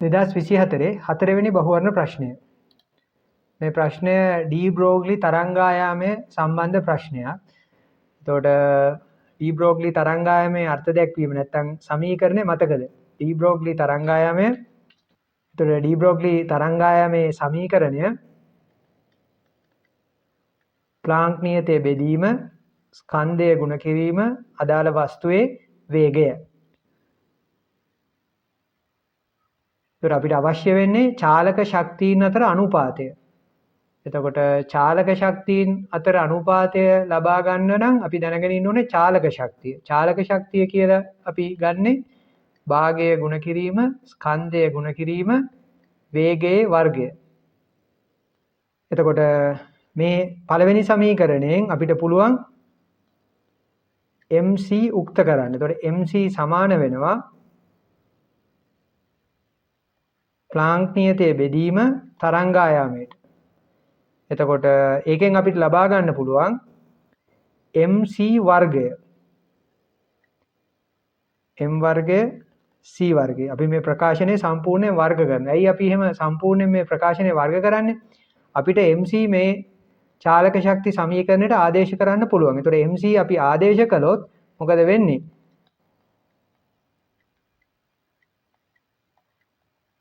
2024 හතරවෙනි බහුවර්ණ ප්‍රශ්නය. මේ ප්‍රශ්නය ඩී බ්‍රෝග්ලි තරංගායාමය සම්බන්ධ ප්‍රශ්නයක්. එතකොට ඩී බ්‍රෝග්ලි තරංගායාමයේ අර්ථ දැක්වීම නැත්නම් සමීකරණය මතකද? ඩී බ්‍රෝග්ලි තරංගායාමය. එතකොට ඩී බ්‍රෝග්ලි තරංගායාමයේ සමීකරණය ප්ලාන්ක් නියතයේ බෙදීම, ස්කන්ධය ගුණ කිරීම, අදාළ වස්තුවේ වේගය. ඒතර අපිට අවශ්‍ය වෙන්නේ චාලක ශක්තියින් අතර අනුපාතය. එතකොට චාලක ශක්තියින් අතර අනුපාතය ලබා ගන්න නම් අපි දැනගෙන ඉන්න ඕනේ චාලක ශක්තිය. චාලක ශක්තිය කියලා අපි ගන්නෙ භාගය ගුණ කිරීම, ස්කන්ධය ගුණ කිරීම, වේගයේ වර්ගය. එතකොට මේ පළවෙනි සමීකරණයෙන් අපිට පුළුවන් MC උක්ත කරන්න. එතකොට MC සමාන වෙනවා ප්ලාන්ක් නියතයේ බෙදීම තරංගායාමයට. එතකොට ඒකෙන් අපිට ලබා ගන්න පුළුවන් MC වර්ගය. M වර්ගය C වර්ගය. අපි මේ ප්‍රකාශනයේ සම්පූර්ණයෙන් වර්ග කරනවා. ඇයි අපි එහෙම සම්පූර්ණයෙන් මේ ප්‍රකාශනයේ වර්ග කරන්නේ? අපිට MC මේ චාලක ශක්ති සමීකරණයට ආදේශ කරන්න පුළුවන්. ඒතකොට MC අපි ආදේශ කළොත් මොකද වෙන්නේ?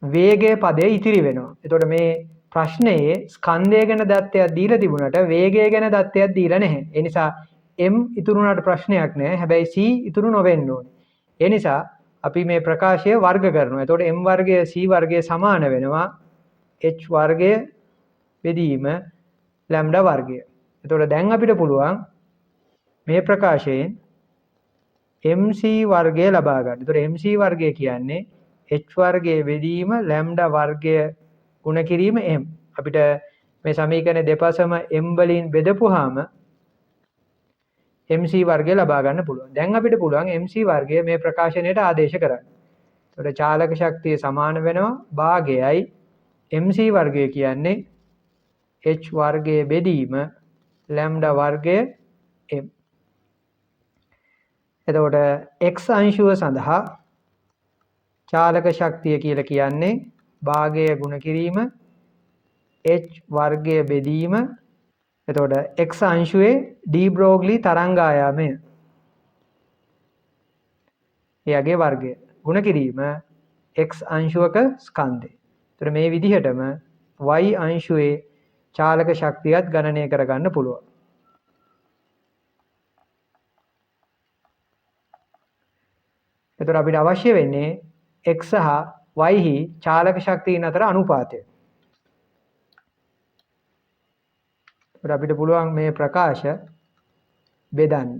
වේගයේ පදේ ඉතිරි වෙනවා. එතකොට මේ ප්‍රශ්නයේ ස්කන්ධය ගැන දත්තයක් දීලා තිබුණාට වේගය ගැන දත්තයක් දීලා නැහැ. ඒ නිසා M ඉතුරු වුණාට ප්‍රශ්නයක් නැහැ. හැබැයි C ඉතුරු නොවෙන්න ඕනේ. ඒ නිසා අපි මේ ප්‍රකාශය වර්ග කරනවා. එතකොට M වර්ගය C වර්ගය සමාන වෙනවා H වර්ගය බෙදීම ලැම්ඩා වර්ගය. එතකොට දැන් අපිට පුළුවන් මේ ප්‍රකාශයෙන් MC වර්ගය ලබා ගන්න. එතකොට MC වර්ගය කියන්නේ H වර්ගයේ බෙදීම ලැම්ඩා වර්ගය ගුණ කිරීම M. අපිට මේ සමීකරණ දෙපසම M වලින් බෙදපුවාම MC වර්ගය ලබා ගන්න පුළුවන්. දැන් අපිට පුළුවන් MC වර්ගය මේ ප්‍රකාශනයට ආදේශ කරන්න. එතකොට චාලක ශක්තිය සමාන වෙනවා භාගයයි MC වර්ගය කියන්නේ H වර්ගයේ බෙදීම ලැම්ඩා වර්ගය M. එතකොට x අංශුව සඳහා චාලක ශක්තිය කියලා කියන්නේ භාගය ගුණ කිරීම h වර්ගය බෙදීම. එතකොට x අංශුවේ ඩී බ්‍රෝග්ලි තරංගායාමය එයාගේ වර්ගය ගුණ කිරීම x අංශුවක ස්කන්ධය. එතකොට මේ විදිහටම y අංශුවේ චාලක ශක්තියත් ගණනය කරගන්න පුළුවන්. එතකොට අපිට අවශ්‍ය වෙන්නේ x සහ y හි චාලක ශක්තියින් අතර අනුපාතය. එතකොට අපිට පුළුවන් මේ ප්‍රකාශ බෙදන්න.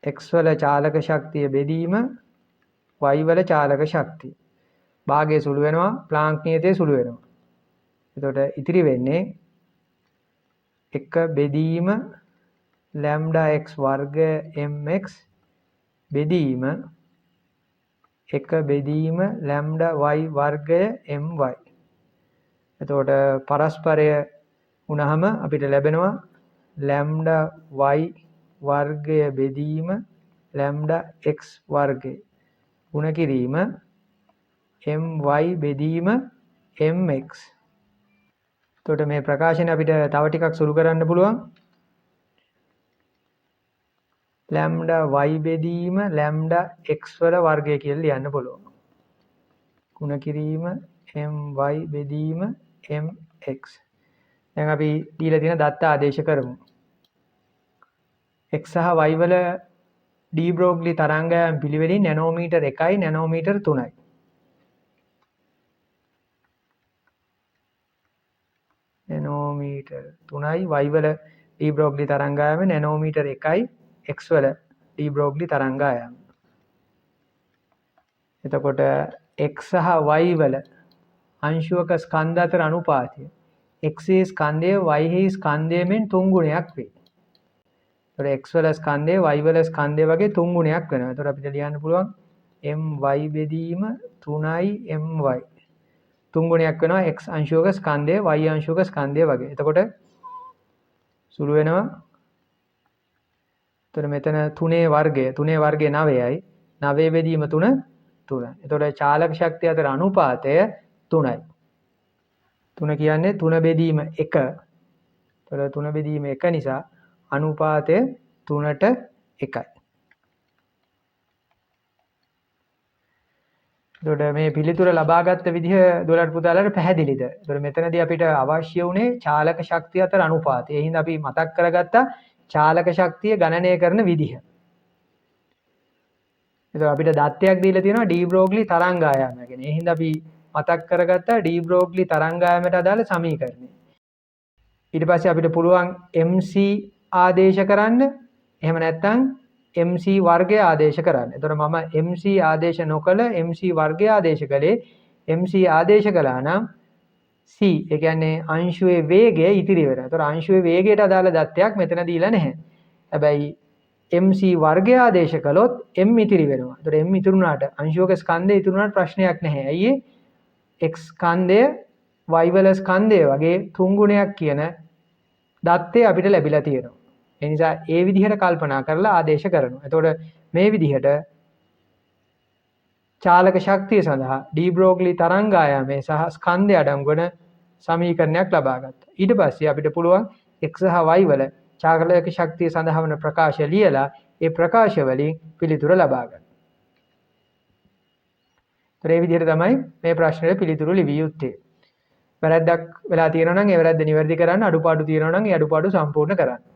x වල චාලක ශක්තිය බෙදීම y වල චාලක ශක්තිය. භාගයේ සුළු වෙනවා ප්ලාන්ක් නියතයේ සුළු වෙනවා. එතකොට ඉතිරි වෙන්නේ 1 බෙදීම ලැම්ඩා x වර්ගය mx බෙදීම 1 බෙදීම ලැම්ඩා y වර්ගය my. එතකොට පරස්පරය වුණාම අපිට ලැබෙනවා ලැම්ඩා y වර්ගය බෙදීම ලැම්ඩා x වර්ගය ගුණ කිරීම my බෙදීම mx. එතකොට මේ ප්‍රකාශනය අපිට තව ටිකක් සුළු කරන්න පුළුවන්. ලැම්ඩා y බෙදීම ලැම්ඩා x වල වර්ගය කියලා ලියන්න පුළුවන්. ගුණ කිරීම my බෙදීම mx. දැන් අපි දීලා තියෙන දත්ත ආදේශ කරමු. x සහ y වල ඩී බ්‍රෝග්ලි තරංගායම් පිළිවෙලින් නැනෝමීටර් 1යි නැනෝමීටර් 3යි. නැනෝමීටර් 3යි y වල ඩී බ්‍රෝග්ලි තරංගායම නැනෝමීටර් 1යි x වල ඩී බ්‍රෝග්ලි තරංගායම. එතකොට x සහ y වල අංශුවක ස්කන්ධ අතර අනුපාතය x හි ස්කන්ධය y හි ස්කන්ධයෙන් 3 ගුණයක් වේ. එතකොට x වල ස්කන්ධය y වල ස්කන්ධය වගේ 3 ගුණයක් වෙනවා. එතකොට අපිට ලියන්න පුළුවන් my බෙදීම 3යි my. 3 ගුණයක් වෙනවා x අංශුවක ස්කන්ධය y අංශුවක ස්කන්ධය වගේ. එතකොට සුළු වෙනවා. එතකොට මෙතන 3 වර්ගය 9යි 9 බෙදීම 3 3. එතකොට චාලක ශක්තිය අතර අනුපාතය 3යි. 3 කියන්නේ 3 බෙදීම 1. එතකොට 3 බෙදීම 1 නිසා අනුපාතය 3ට 1යි. එතකොට මේ පිළිතුර ලබාගත් විදිහ දොළට පුතාලට පැහැදිලිද? එතකොට මෙතනදී අපිට අවශ්‍ය උනේ චාලක ශක්තිය අතර අනුපාතය. ඒ හින්දා අපි මතක් කරගත්තා චාලක ශක්තිය ගණනය කරන විදිහ. එතකොට අපිට දත්තයක් දීලා තියෙනවා ඩී බ්‍රෝග්ලි තරංගායාම ගැන. ඒ හින්දා අපි මතක් කරගත්තා ඩී බ්‍රෝග්ලි තරංගායාමයට අදාළ සමීකරණය. ඊට පස්සේ අපිට පුළුවන් MC ආදේශ කරන්න. එහෙම නැත්නම් MC වර්ගය ආදේශ කරන්න. එතකොට මම MC ආදේශ නොකළ MC වර්ගය ආදේශ කළේ MC ආදේශ කළා නම් C ඒ කියන්නේ අංශුවේ වේගය ඉතිරි වෙනවා. එතකොට අංශුවේ වේගයට අදාළ දත්තයක් මෙතන දීලා නැහැ. හැබැයි MC වර්ගය ආදේශ කළොත් M ඉතිරි වෙනවා. එතකොට M ඉතුරු වුණාට අංශුවක ස්කන්ධය ඉතුරු වුණාට ප්‍රශ්නයක් නැහැ. ඇයි X ස්කන්ධය Y වල ස්කන්ධය වගේ 3 ගුණයක් කියන දත්තේ අපිට ලැබිලා තියෙනවා. ඒ නිසා ඒ විදිහට කල්පනා කරලා ආදේශ කරනවා. එතකොට මේ විදිහට චාලක ශක්තිය සඳහා ඩී බ්‍රෝග්ලි තරංගායාමයේ සහ ස්කන්ධය අඩංගු වන සමීකරණයක් ලබා ගත්තා. ඊට පස්සේ අපිට පුළුවන් x සහ y වල චාලක ශක්තිය සඳහා වන ප්‍රකාශ ලියලා ඒ ප්‍රකාශ වලින් පිළිතුර ලබා ගන්න. ඒ විදිහට තමයි මේ ප්‍රශ්නෙට පිළිතුරු ලිවිය යුත්තේ. වැරද්දක් වෙලා තියෙනවා නම් ඒ වැරද්ද නිවැරදි කරන්න, අඩුපාඩු තියෙනවා නම් ඒ අඩුපාඩු සම්පූර්ණ කරන්න.